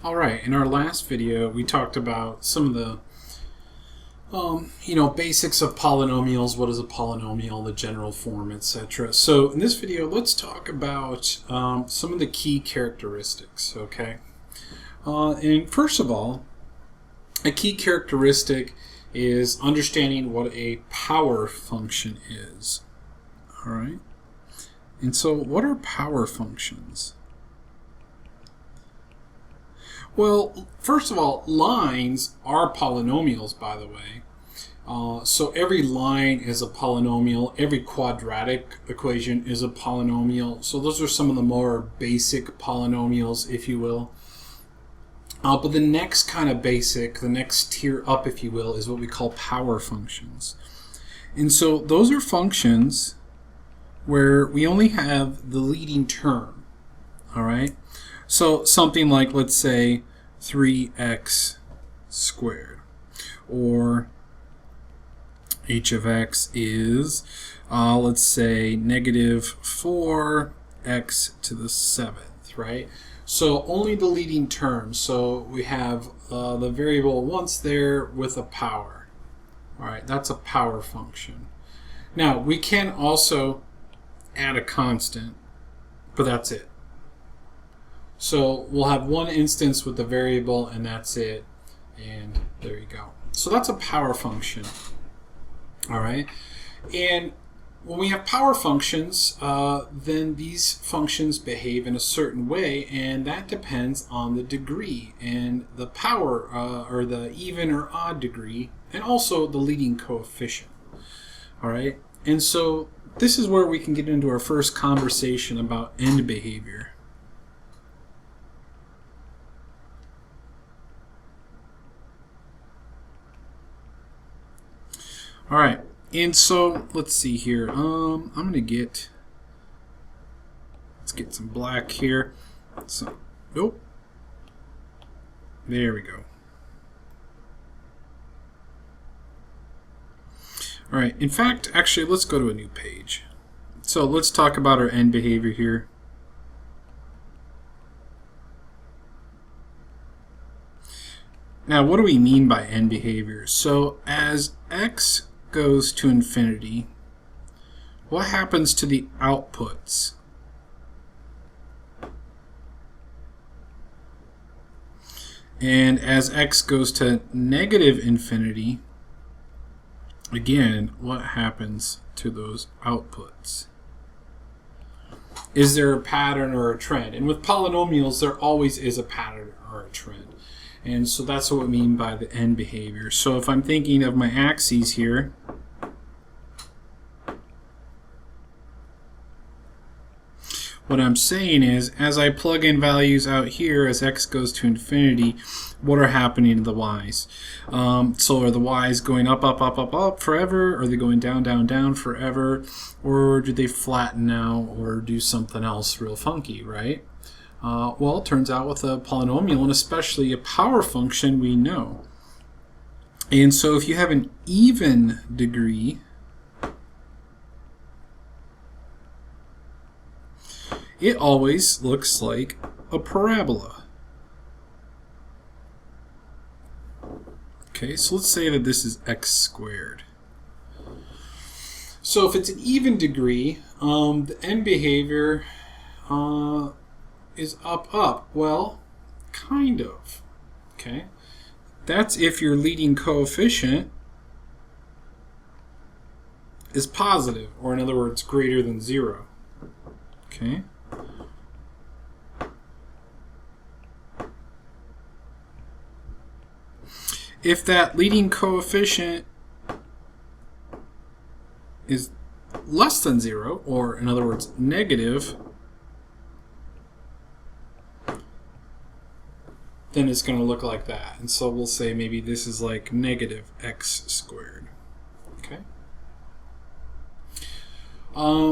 Alright, in our last video we talked about some of the basics of polynomials, what is a polynomial, the general form, etc. So in this video let's talk about some of the key characteristics, okay? And first of all, a key characteristic is understanding what a power function is. Alright? And so what are power functions? Well, first of all, lines are polynomials, by the way. So every line is a polynomial. Every quadratic equation is a polynomial. So those are some of the more basic polynomials, if you will. But the next kind of basic, the next tier up, if you will, is what we call power functions. And so those are functions where we only have the leading term. All right? So something like, let's say, 3x squared, or h of x is, let's say, negative 4x to the 7th, right? So only the leading term. So we have the variable once there with a power. All right, that's a power function. Now, we can also add a constant, but that's it. So we'll have one instance with the variable and that's it, and there you go. So that's a power function. All right, and when we have power functions, then these functions behave in a certain way, and that depends on the degree and the power, or the even or odd degree, and also the leading coefficient. All right, and so this is where we can get into our first conversation about end behavior. All right, and so let's see here. Let's get some black here. So, nope. There we go. All right. In fact, actually, let's go to a new page. So let's talk about our end behavior here. Now, what do we mean by end behavior? So as x goes to infinity, what happens to the outputs? And as x goes to negative infinity, again, what happens to those outputs? Is there a pattern or a trend? And with polynomials, there always is a pattern or a trend. And so that's what we mean by the end behavior. So if I'm thinking of my axes here, what I'm saying is, as I plug in values out here, as x goes to infinity, what are happening to the y's? So are the y's going up, up, up, up, up forever? Are they going down, down, down forever? Or do they flatten now or do something else real funky, right? Well, it turns out with a polynomial, and especially a power function, we know. And so if you have an even degree, it always looks like a parabola. Okay, so let's say that this is x squared. So if it's an even degree, the end behavior is up, up. Well, kind of. Okay, that's if your leading coefficient is positive, or in other words, greater than 0. Okay. If that leading coefficient is less than 0, or in other words, negative, then it's going to look like that. And so we'll say maybe this is like negative x squared. Okay.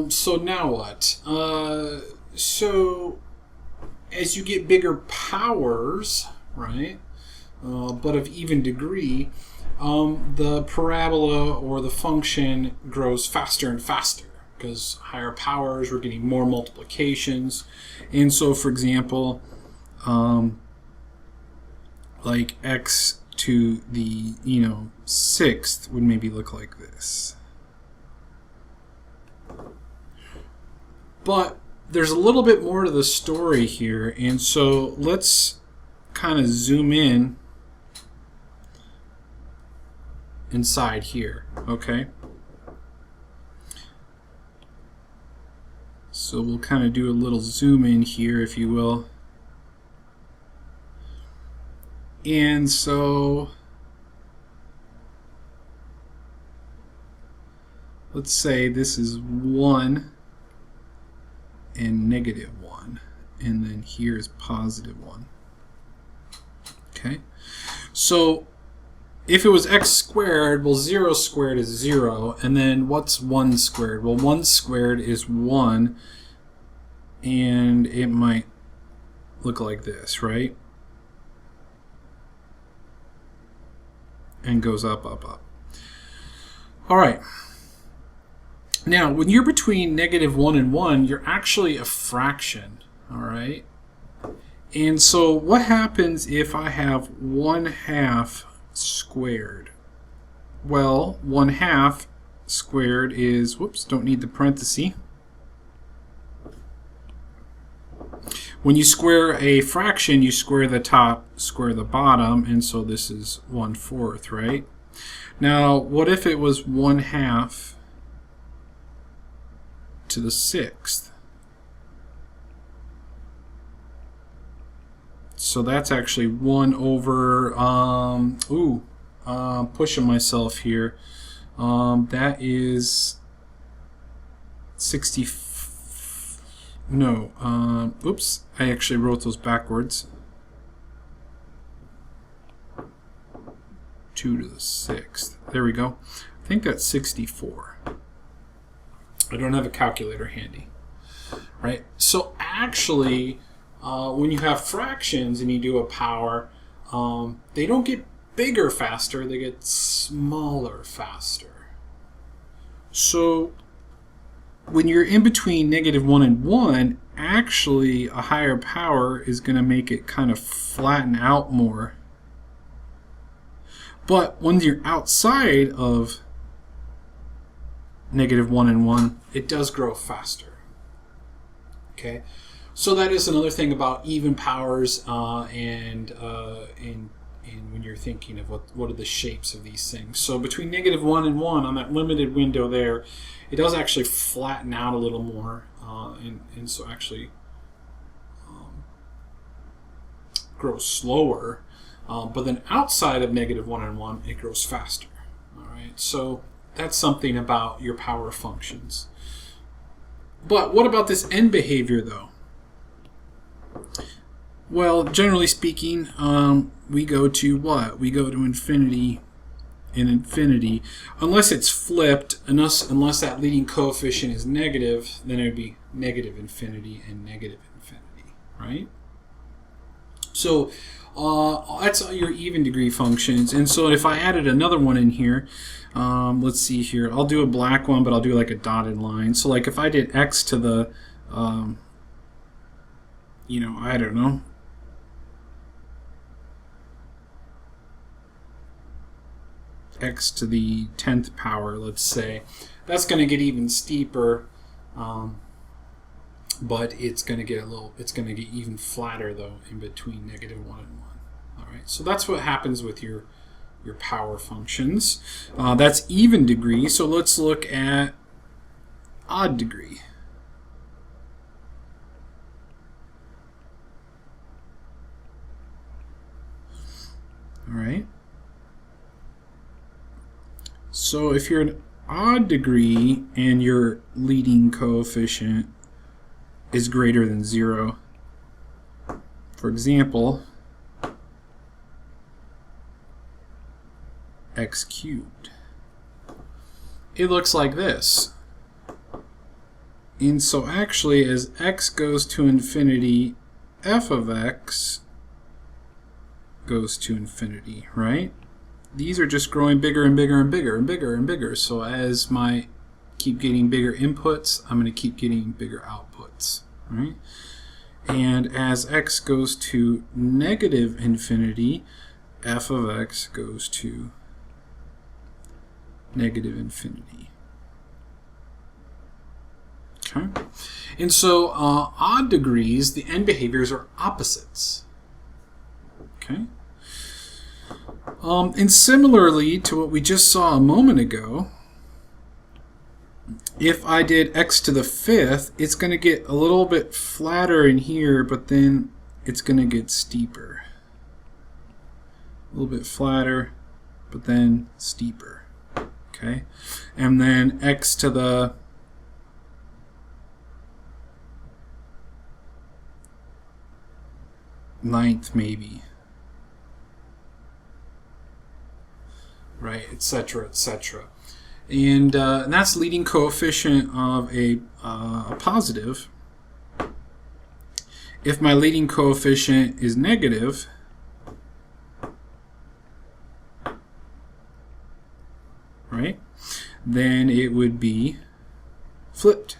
So now what? So as you get bigger powers, right, but of even degree, the parabola or the function grows faster and faster because higher powers, we're getting more multiplications. And so, for example, like x to the, sixth would maybe look like this. But there's a little bit more to the story here, and so let's kind of zoom in inside here, okay? So we'll kind of do a little zoom in here, if you will. And so let's say this is 1 and -1, and then here is +1. Okay, so if it was x squared, well, 0 squared is 0, and then what's 1 squared? Well, 1 squared is 1, and it might look like this, right? And goes up, up, up. All right. Now, when you're between -1 and 1, you're actually a fraction, all right? And so what happens if I have 1/2 squared? Well, 1/2 squared is, whoops, don't need the parenthesis. When you square a fraction, you square the top, square the bottom, and so this is 1/4, right? Now, what if it was 1/2 to the 6th? So that's actually 1 over, pushing myself here. That is 60. No, oops, I actually wrote those backwards. 2 to the 6th. There we go. I think that's 64. I don't have a calculator handy. Right? So actually, when you have fractions and you do a power, they don't get bigger faster, they get smaller faster. So when you're in between -1 and 1, actually a higher power is going to make it kind of flatten out more. But when you're outside of -1 and 1, it does grow faster. Okay, so that is another thing about even powers, and when you're thinking of what are the shapes of these things. So between -1 and 1, on that limited window there, it does actually flatten out a little more, and so actually grows slower. But then outside of -1 and 1, it grows faster. All right, so that's something about your power functions. But what about this end behavior, though? Well, generally speaking, we go to what? We go to infinity and infinity. Unless it's flipped, unless that leading coefficient is negative, then it would be negative infinity and negative infinity, right? So that's all your even degree functions. And so if I added another one in here, let's see here. I'll do a black one, but I'll do like a dotted line. So like if I did x to the, I don't know, x to the 10th power, let's say, that's going to get even steeper, but it's going to get even flatter though in between -1 and 1. All right, so that's what happens with your power functions. That's even degree. So let's look at odd degree. All right. So if you're an odd degree and your leading coefficient is greater than 0, for example, x cubed, it looks like this. And so actually, as x goes to infinity, f of x goes to infinity, right? These are just growing bigger and bigger and bigger and bigger and bigger. So as I keep getting bigger inputs, I'm going to keep getting bigger outputs, right? And as x goes to negative infinity, f of x goes to negative infinity. Okay? And so odd degrees, the end behaviors are opposites. Okay? And similarly to what we just saw a moment ago, if I did x to the fifth, it's going to get a little bit flatter in here, but then it's going to get steeper. A little bit flatter, but then steeper. Okay? And then x to the ninth, maybe. Right, etc., etc. And that's leading coefficient of a positive. If my leading coefficient is negative, right, then it would be flipped.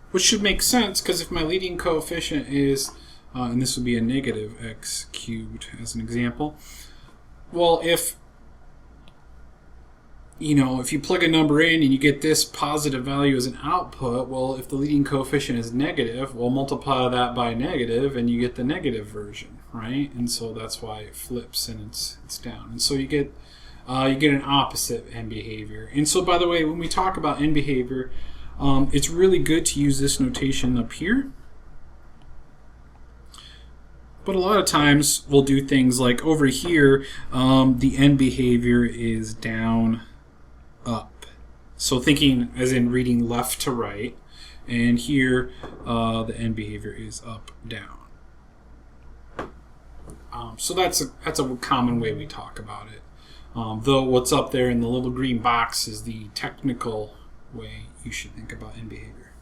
Which should make sense, because if my leading coefficient is, and this would be a negative x cubed as an example, well, if you plug a number in and you get this positive value as an output, well, if the leading coefficient is negative, we'll multiply that by negative and you get the negative version, right? And so that's why it flips and it's down. And so you get an opposite end behavior. And so, by the way, when we talk about end behavior, it's really good to use this notation up here. But a lot of times we'll do things like over here, the end behavior is down, up. So thinking as in reading left to right, and here the end behavior is up, down. So that's a common way we talk about it. Though what's up there in the little green box is the technical way you should think about end behavior.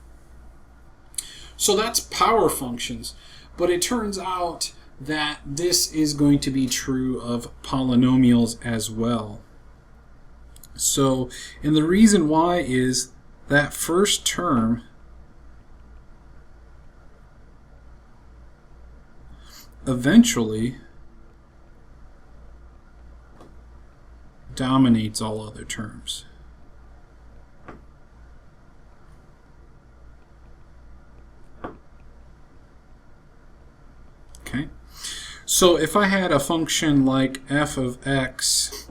So that's power functions. But it turns out that this is going to be true of polynomials as well. So, and the reason why is that first term eventually dominates all other terms. Okay, so if I had a function like f of x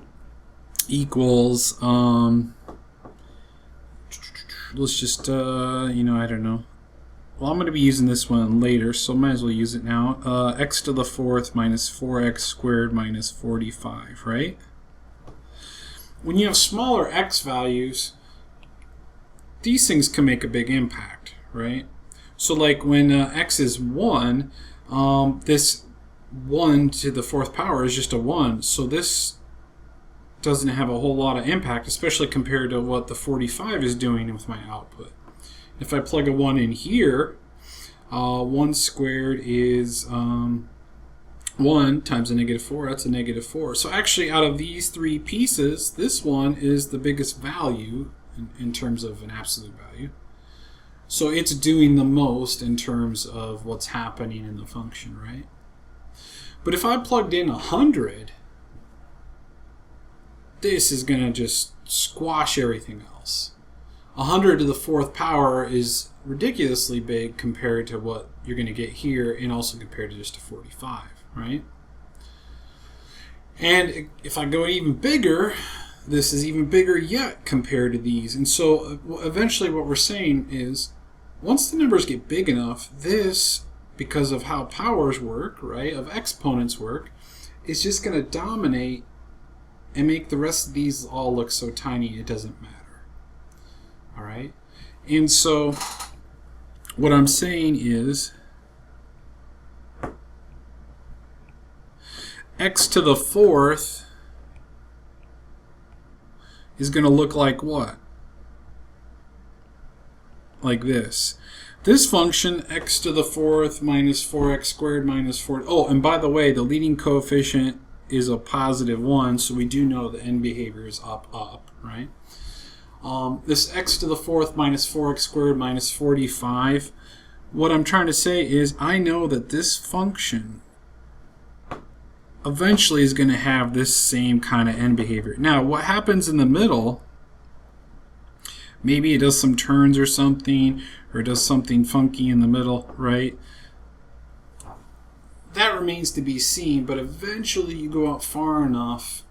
equals, let's just, I don't know. Well, I'm going to be using this one later, so might as well use it now. X to the fourth minus 4x squared minus 45, right? When you have smaller x values, these things can make a big impact, right? So like when x is 1, this 1 to the fourth power is just a 1, so this doesn't have a whole lot of impact, especially compared to what the 45 is doing with my output. If I plug a 1 in here, 1 squared is 1 times a negative 4, that's a negative 4. So actually out of these three pieces, this one is the biggest value in terms of an absolute value. So it's doing the most in terms of what's happening in the function, right? But if I plugged in 100, this is going to just squash everything else. 100 to the fourth power is ridiculously big compared to what you're going to get here, and also compared to just a 45, right? And if I go even bigger, this is even bigger yet compared to these. And so eventually what we're saying is, once the numbers get big enough, this, because of how powers work, right, of exponents work, is just going to dominate and make the rest of these all look so tiny it doesn't matter. All right? And so what I'm saying is x to the fourth is going to look like what? Like this. This function, x to the fourth minus 4x squared minus 4. Oh, and by the way, the leading coefficient is a positive 1, so we do know the end behavior is up, up, right? This x to the fourth minus 4x squared minus 45, what I'm trying to say is I know that this function eventually is going to have this same kind of end behavior. Now, what happens in the middle, maybe it does some turns or something, or it does something funky in the middle, right? That remains to be seen, but eventually you go out far enough,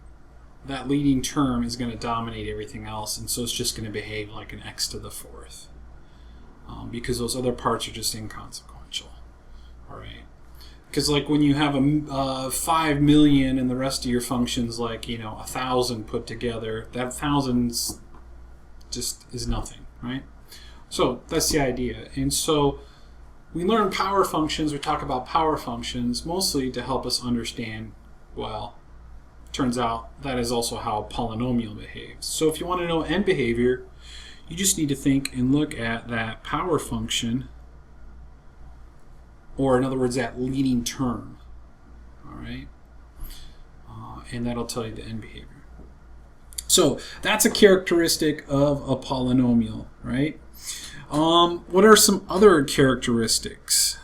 that leading term is going to dominate everything else, and so it's just going to behave like an x to the fourth. Because those other parts are just inconsequential. All right. Because like when you have 5 million and the rest of your functions like 1,000 put together, that 1,000 just is nothing, right? So that's the idea. And so we learn power functions. We talk about power functions mostly to help us understand. Well, turns out that is also how a polynomial behaves. So if you want to know end behavior, you just need to think and look at that power function, or in other words, that leading term. All right, and that'll tell you the end behavior. So that's a characteristic of a polynomial, right? What are some other characteristics?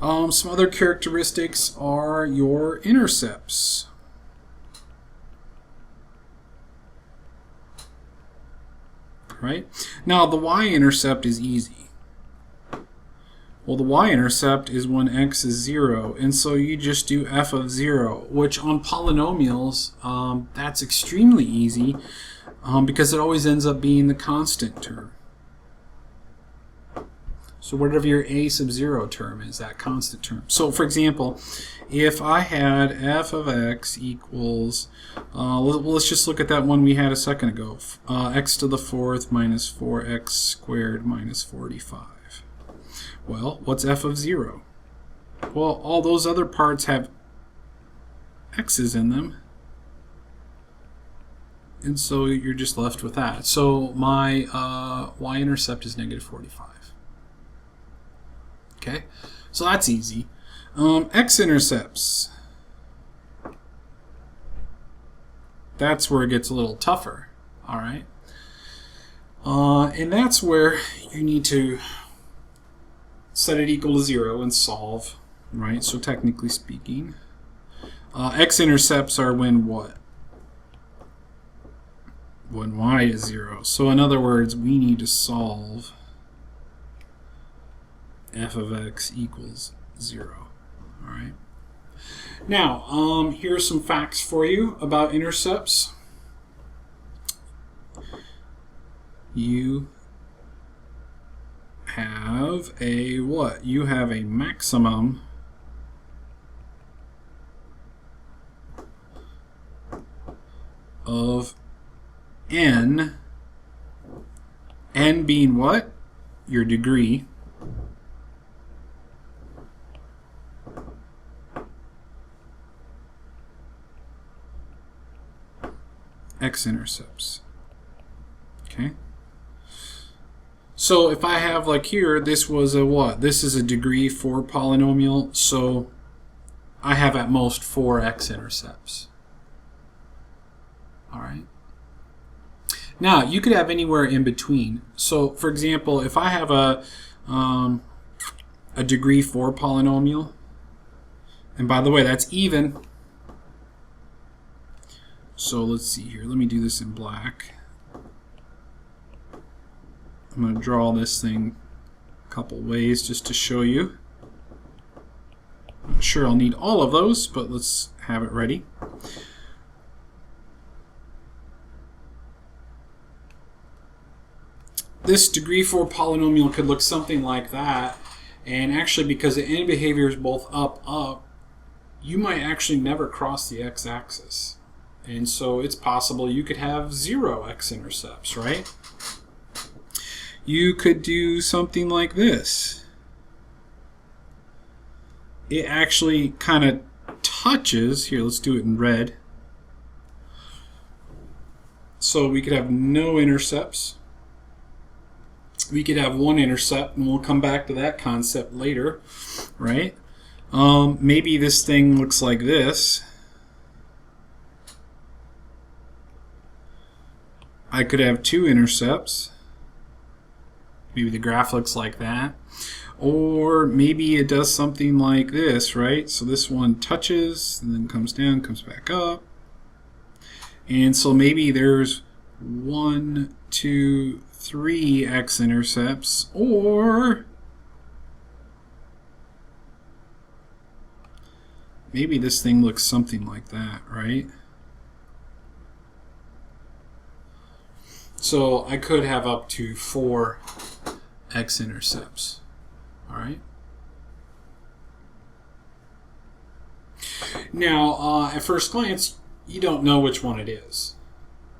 Some other characteristics are your intercepts. Right? Now the y-intercept is easy. Well, the y-intercept is when x is 0, and so you just do f of 0, which on polynomials, that's extremely easy because it always ends up being the constant term. So whatever your a sub 0 term is, that constant term. So for example, if I had f of x equals, let's just look at that one we had a second ago, x to the fourth minus 4x squared minus 45. Well, what's f of 0? Well, all those other parts have x's in them, and so you're just left with that. So my y-intercept is negative 45. Okay, so that's easy. X-intercepts. That's where it gets a little tougher. All right, and that's where you need to set it equal to 0 and solve. Right. So technically speaking, x-intercepts are when what? When y is 0. So in other words, we need to solve f of x equals 0. All right. Now, here are some facts for you about intercepts. You have a what? You have a maximum of n, n being what? Your degree. X-intercepts. Okay. So if I have like here, this was a what? This is a degree 4 polynomial, so I have at most 4 x-intercepts. All right. Now you could have anywhere in between. So for example, if I have a degree 4 polynomial, and by the way, that's even. So let's see here. Let me do this in black. I'm going to draw this thing a couple ways just to show you. I'm not sure I'll need all of those, but let's have it ready. This degree 4 polynomial could look something like that, and actually because the end behavior is both up, up, you might actually never cross the x-axis. And so it's possible you could have 0 x-intercepts, right? You could do something like this. It actually kind of touches, here let's do it in red. So we could have no intercepts. We could have 1 intercept, and we'll come back to that concept later, right? Maybe this thing looks like this. I could have 2 intercepts. Maybe the graph looks like that. Or maybe it does something like this, right? So this one touches and then comes down, comes back up. And so maybe there's 1, 2, 3 x-intercepts, or maybe this thing looks something like that, right? So I could have up to 4 x-intercepts, all right? Now, at first glance, you don't know which one it is.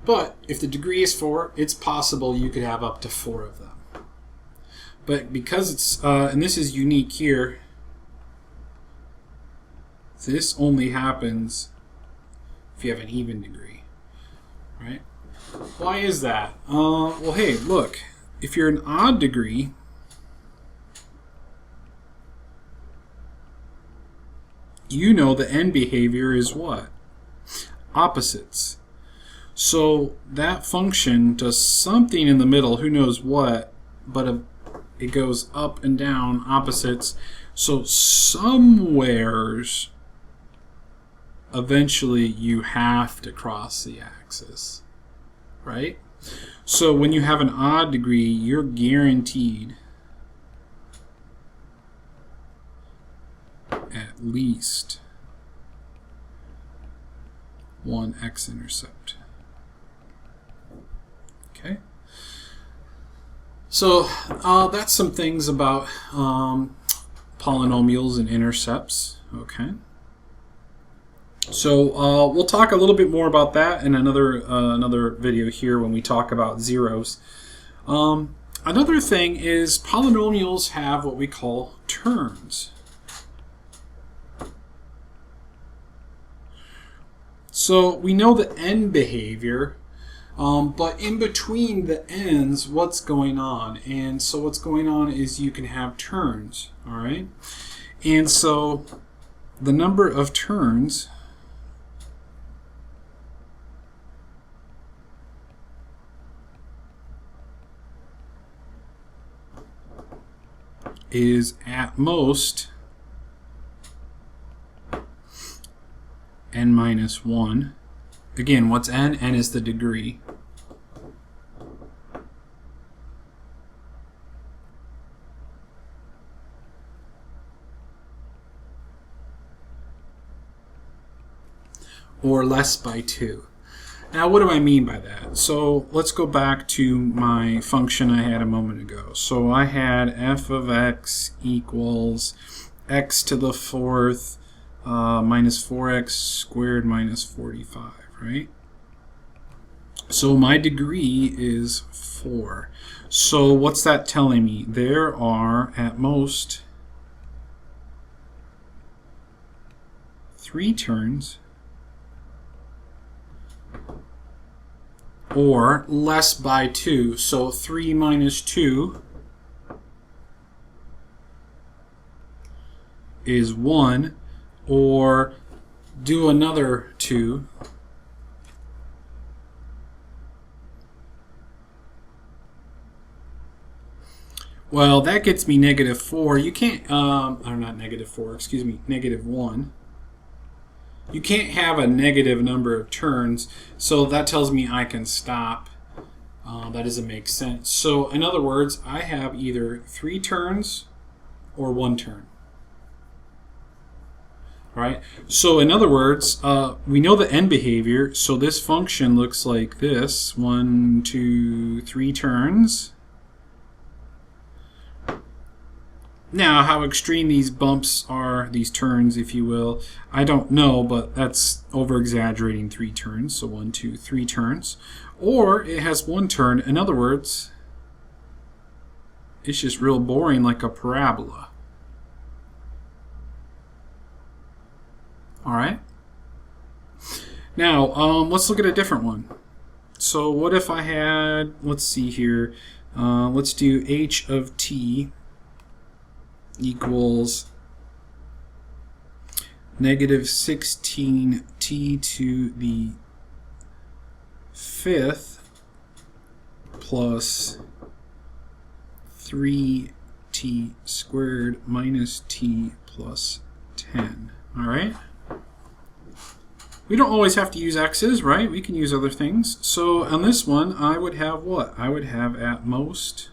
But if the degree is 4, it's possible you could have up to 4 of them. But because it's, and this is unique here, this only happens if you have an even degree, right? Why is that? Well, hey, look, if you're an odd degree, you know the end behavior is what? Opposites. So that function does something in the middle, who knows what, but it goes up and down, opposites. So somewheres, eventually you have to cross the axis, right? So when you have an odd degree, you're guaranteed at least one x-intercept. Okay. So that's some things about polynomials and intercepts. Okay. So we'll talk a little bit more about that in another video here when we talk about zeros. Another thing is polynomials have what we call terms. So we know the end behavior, but in between the ends, what's going on? And so what's going on is you can have turns, all right? And so the number of turns is at most n minus 1. Again, what's n? N is the degree. Or less by 2. Now, what do I mean by that? So let's go back to my function I had a moment ago. So I had f of x equals x to the 4th minus 4x squared minus 45, right? So my degree is 4. So what's that telling me? There are at most 3 turns, or less by 2. So 3 minus 2 is 1, or do another 2. Well, that gets me negative 4. You can't, or not negative 4, excuse me, negative 1. You can't have a negative number of turns, so that tells me I can stop. That doesn't make sense. So in other words, I have either 3 turns or 1 turn. All right. So in other words, we know the end behavior, so this function looks like this. 1, 2, 3 turns. Now, how extreme these bumps are, these turns, if you will, I don't know, but that's over-exaggerating 3 turns. So 1, 2, 3 turns. Or it has 1 turn. In other words, it's just real boring, like a parabola. All right? Now, let's look at a different one. So what if I had, let's see here, let's do h of t equals negative 16t to the 5th plus 3t squared minus t plus 10. All right? We don't always have to use x's, right? We can use other things. So on this one, I would have what? I would have at most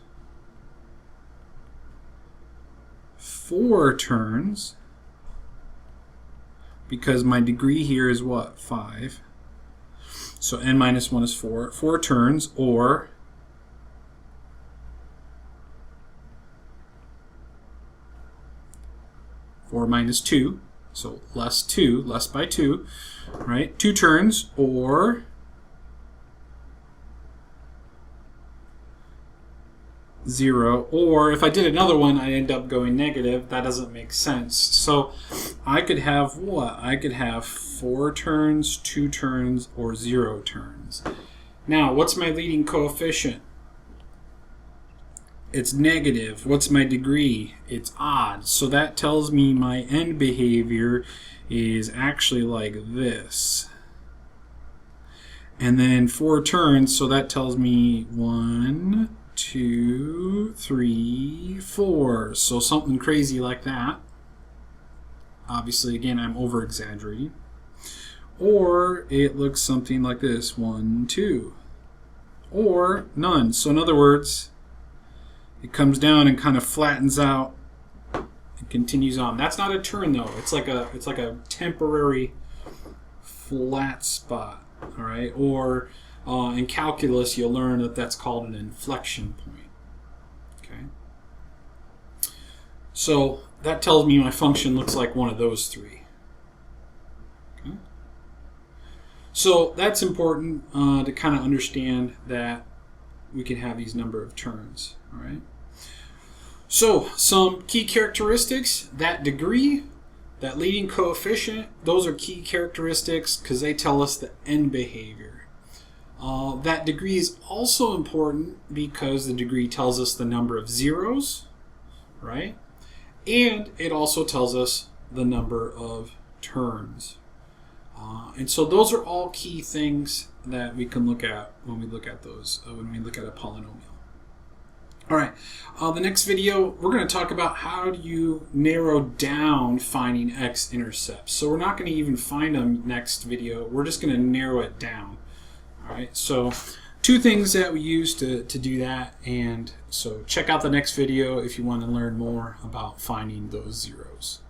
4 turns, because my degree here is what? 5. So n minus 1 is 4. 4 turns, or four minus 2, so less 2, less by 2, right? 2 turns, or 0, or if I did another one, I end up going negative. That doesn't make sense. So I could have what? I could have 4 turns, 2 turns, or 0 turns. Now, what's my leading coefficient? It's negative. What's my degree? It's odd. So that tells me my end behavior is actually like this. And then 4 turns, so that tells me 1, 2, 3, 4. So something crazy like that. Obviously, again, I'm over exaggerating. Or it looks something like this: 1, 2. Or none. So in other words, it comes down and kind of flattens out and continues on. That's not a turn though. It's like a temporary flat spot. All right. Or in calculus, you'll learn that that's called an inflection point. Okay. So that tells me my function looks like one of those 3. Okay. So that's important to kind of understand that we can have these number of turns. All right. So some key characteristics: that degree, that leading coefficient. Those are key characteristics because they tell us the end behavior. That degree is also important because the degree tells us the number of zeros, right? And it also tells us the number of turns. And so those are all key things that we can look at when we look at those, when we look at a polynomial. All right, the next video, we're going to talk about how do you narrow down finding x-intercepts. So we're not going to even find them next video. We're just going to narrow it down. All right, so 2 things that we use to do that. And so check out the next video if you want to learn more about finding those zeros.